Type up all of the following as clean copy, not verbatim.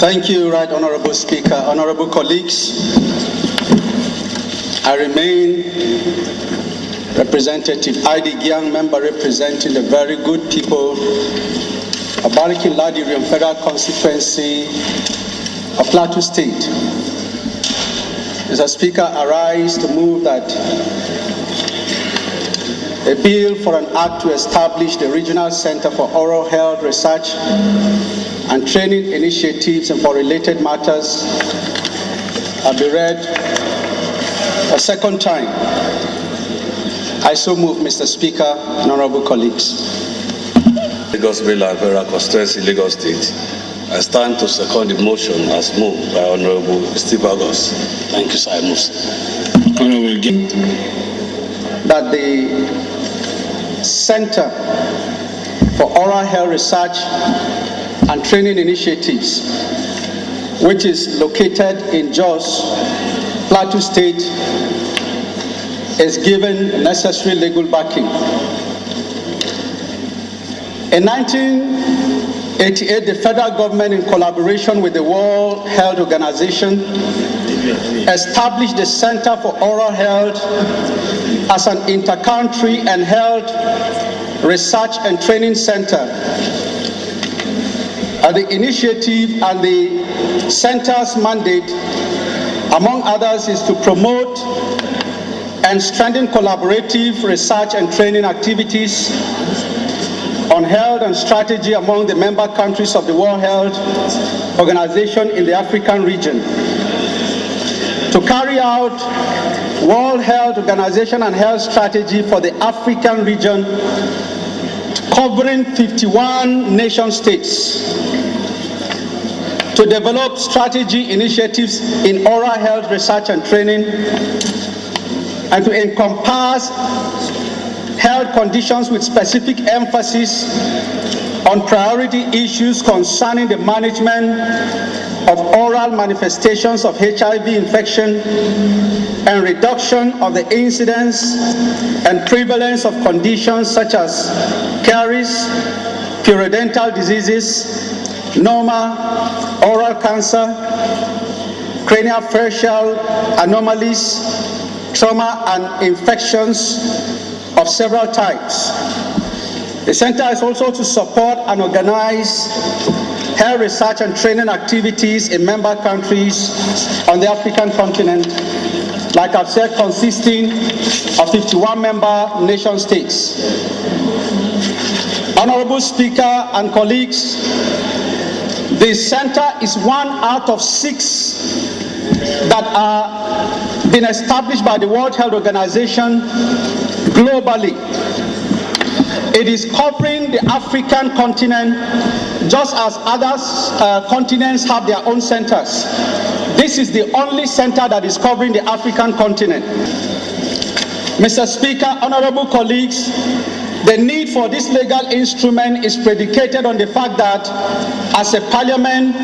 Thank you, Right Honorable Speaker. Honorable colleagues, I remain Representative Hon Gyang, member representing the very good people of Barikin Ladirium Federal Constituency of Plateau State. Mr. Speaker, I rise to move that a bill for an act to establish the Regional Center for Oral Health Research and Training Initiatives and for related matters will be read a second time. I so move, Mr. Speaker and honorable colleagues. Lagos Bill and Federal Constituency, Lagos State. I stand to second the motion as moved by Honorable Steve August. Thank you, sir. I move. Honorable that the Center for Oral Health Research and Training Initiatives, which is located in Jos, Plateau State, is given necessary legal backing. In 1988, the federal government, in collaboration with the World Health Organization, established the Center for Oral Health as an inter-country and health research and training center. The initiative and the center's mandate, among others, is to promote and strengthen collaborative research and training activities on health and strategy among the member countries of the World Health Organization in the African region. To carry out World Health Organization and health strategy for the African region, covering 51 nation states, to develop strategy initiatives in oral health research and training, and to encompass health conditions with specific emphasis on priority issues concerning the management of oral manifestations of HIV infection and reduction of the incidence and prevalence of conditions such as caries, periodontal diseases, normal oral cancer, craniofacial anomalies, trauma and infections of several types. The center is also to support and organize health research and training activities in member countries on the African continent, like I've said, consisting of 51 member nation states. Honorable Speaker and colleagues, the center is one out of 6 that are been established by the World Health Organization globally. It is covering the African continent just as other continents have their own centers. This is the only center that is covering the African continent. Mr. Speaker, honorable colleagues, the need for this legal instrument is predicated on the fact that as a parliament,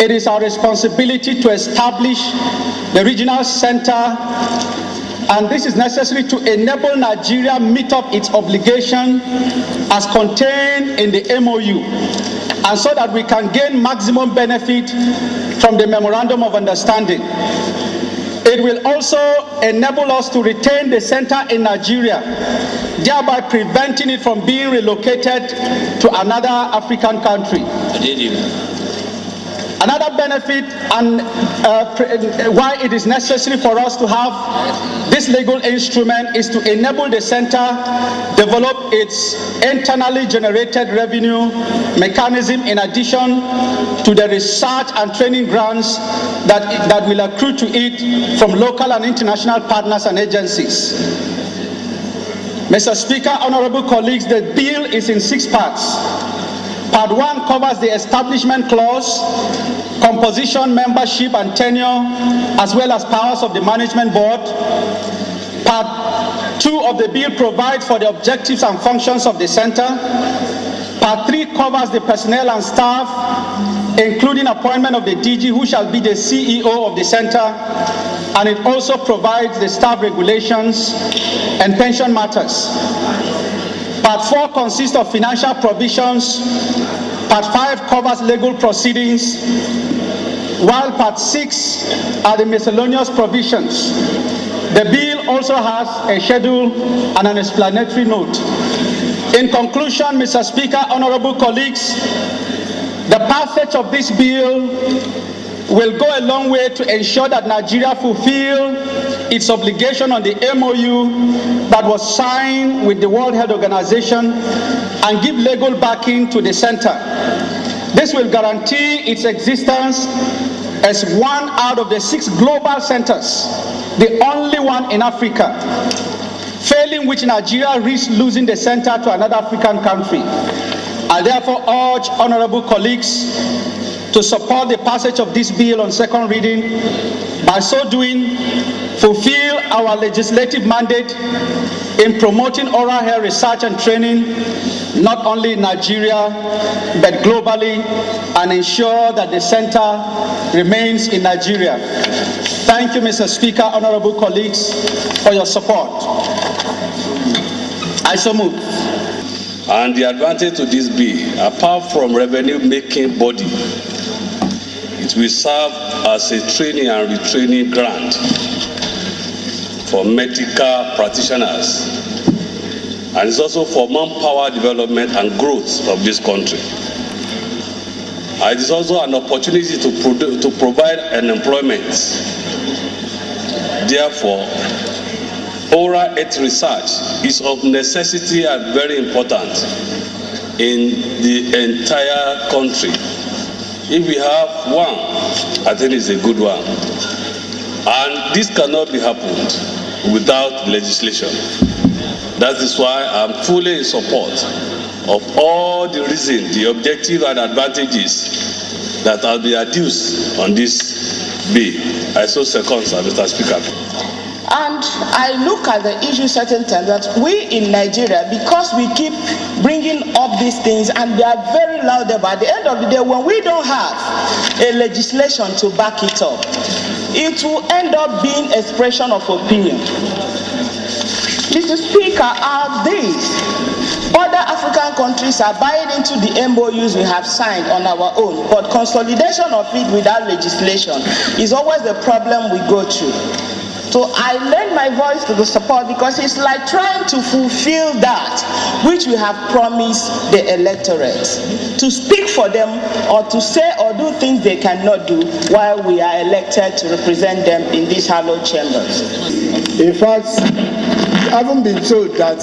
it is our responsibility to establish the regional center, and this is necessary to enable Nigeria meet up its obligation as contained in the MOU, and so that we can gain maximum benefit from the Memorandum of Understanding. It will also enable us to retain the center in Nigeria, thereby preventing it from being relocated to another African country. Another benefit and why it is necessary for us to have this legal instrument is to enable the center develop its internally generated revenue mechanism in addition to the research and training grants that will accrue to it from local and international partners and agencies. Mr. Speaker, honorable colleagues, the bill is in 6 parts. Part 1 covers the establishment clause, composition, membership and tenure, as well as powers of the management board. Part 2 of the bill provides for the objectives and functions of the center. Part 3 covers the personnel and staff, including appointment of the DG, who shall be the CEO of the center, and it also provides the staff regulations and pension matters. Part 4 consists of financial provisions. Part 5 covers legal proceedings. while Part 6 are the miscellaneous provisions. The bill also has a schedule and an explanatory note. In conclusion, Mr. Speaker, honorable colleagues, the passage of this bill will go a long way to ensure that Nigeria fulfill its obligation on the MOU that was signed with the World Health Organization and give legal backing to the center. This will guarantee its existence as one out of the 6 global centers, the only one in Africa, failing which Nigeria risks losing the center to another African country. I therefore urge honorable colleagues to support the passage of this bill on second reading. By so doing, fulfill our legislative mandate in promoting oral health research and training, not only in Nigeria, but globally, and ensure that the center remains in Nigeria. Thank you, Mr. Speaker, honorable colleagues, for your support. I so move. And the advantage to this bill, apart from revenue-making body, it will serve as a training and retraining grant for medical practitioners, and it's also for manpower development and growth of this country. And it is also an opportunity to provide an employment. Therefore, oral health research is of necessity and very important in the entire country. If we have one, I think it's a good one. And this cannot be happened without legislation. That is why I'm fully in support of all the reasons, the objectives and advantages that will be adduced on this bill. I so second, sir, Mr. Speaker. And I look at the issue certain times that we in Nigeria, because we keep bringing up these things and they are very loud about, at the end of the day, when we don't have a legislation to back it up, it will end up being expression of opinion. Mr. Speaker, are these other African countries are buying into the MOUs we have signed on our own, but consolidation of it without legislation is always the problem we go through. So I lend my voice to the support because it's like trying to fulfill that which we have promised the electorate, to speak for them or to say or do things they cannot do while we are elected to represent them in these hallowed chambers. In fact, I haven't been told that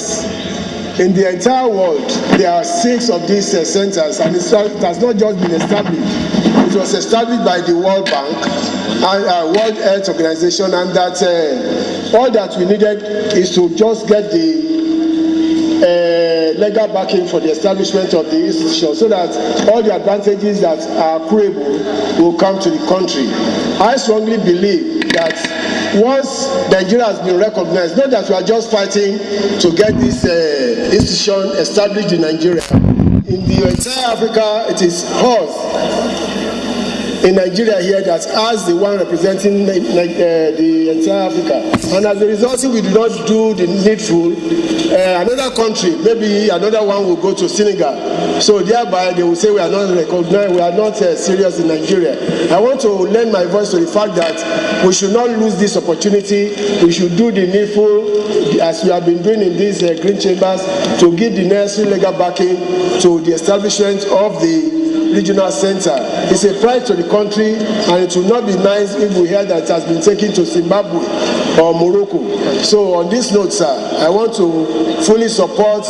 in the entire world there are 6 of these centers, and it has not just been established. It was established by the World Bank and World Health Organization, and that all that we needed is to just get the legal backing for the establishment of the institution, so that all the advantages that are accruable will come to the country. I strongly believe that once Nigeria has been recognized, not that we are just fighting to get this institution established in Nigeria. In the entire Africa, it is us in Nigeria here that as the one representing the entire Africa. And as a result, if we do not do the needful, another country, maybe another one will go to Senegal. So thereby they will say we are not recognized, we are not serious in Nigeria. I want to lend my voice to the fact that we should not lose this opportunity. We should do the needful, as we have been doing in these green chambers, to give the necessary legal backing to the establishment of the regional center. It's a pride to the country, and it will not be nice if we hear that it has been taken to Zimbabwe or Morocco. So on this note, sir, I want to fully support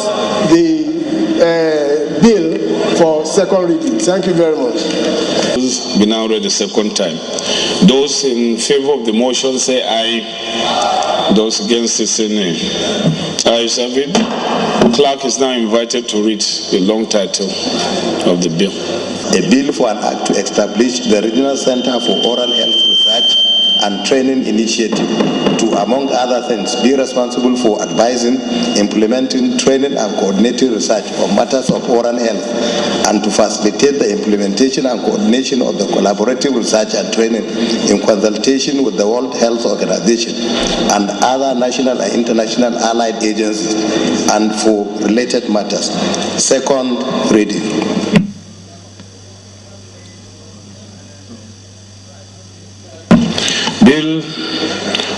the bill for second reading. Thank you very much. It's been now read the second time. Those in favor of the motion say aye. Those against it say nay. Ayes have it. Clerk is now invited to read the long title of the bill. A bill for an act to establish the Regional Center for Oral Health Research and Training Initiative to, among other things, be responsible for advising, implementing, training and coordinating research on matters of oral health, and to facilitate the implementation and coordination of the collaborative research and training in consultation with the World Health Organization and other national and international allied agencies, and for related matters. Second reading. Bill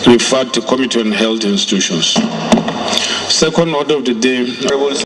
referred to Committee on Health Institutions. Second order of the day.